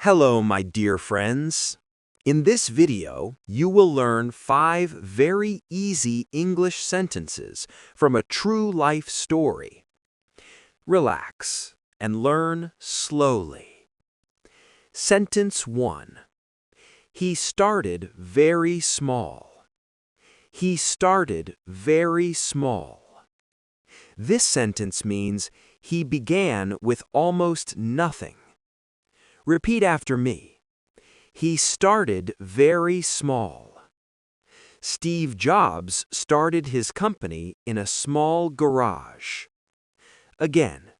Hello, my dear friends. In this video, you will learn 5 very easy English sentences from a true life story. Relax and learn slowly. Sentence 1. He started very small. He started very small. This sentence means he began with almost nothing. Repeat after me. He started very small. Steve Jobs started his company in a small garage. Again,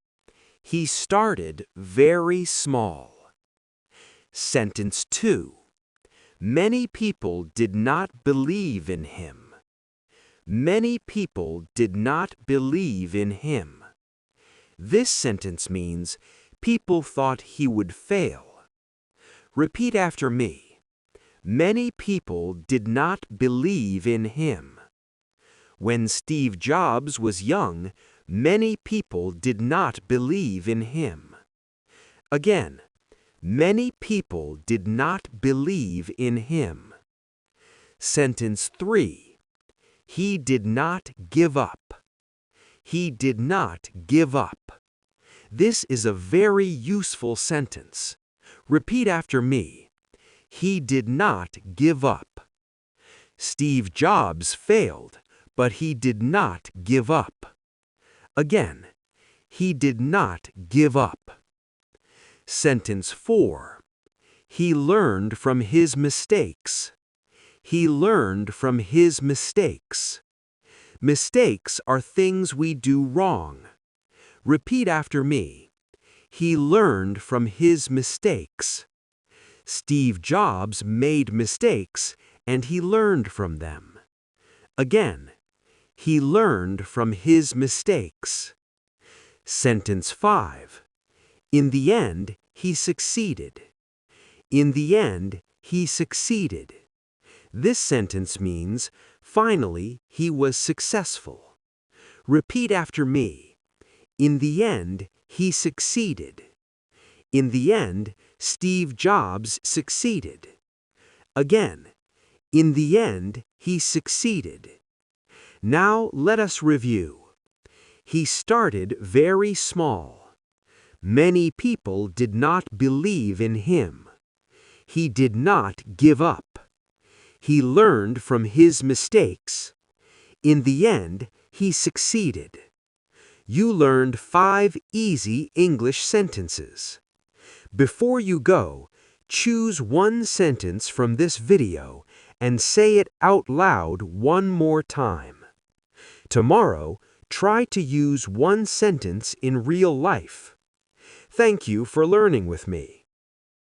he started very small. Sentence 2. Many people did not believe in him. Many people did not believe in him. This sentence means people thought he would fail. Repeat after me. Many people did not believe in him. When Steve Jobs was young, many people did not believe in him. Again, many people did not believe in him. Sentence 3. He did not give up. He did not give up. This is a very useful sentence. Repeat after me. He did not give up. Steve Jobs failed, but he did not give up. Again, he did not give up. Sentence 4. He learned from his mistakes. He learned from his mistakes. Mistakes are things we do wrong. Repeat after me. He learned from his mistakes. Steve Jobs made mistakes and he learned from them. Again, he learned from his mistakes. Sentence 5. In the end, he succeeded. In the end, he succeeded. This sentence means, finally, he was successful. Repeat after me. In the end, he succeeded. In the end, Steve Jobs succeeded. Again, in the end, he succeeded. Now let us review. He started very small. Many people did not believe in him. He did not give up. He learned from his mistakes. In the end, he succeeded. You learned 5 easy English sentences. Before you go, choose one sentence from this video and say it out loud one more time. Tomorrow, try to use one sentence in real life. Thank you for learning with me.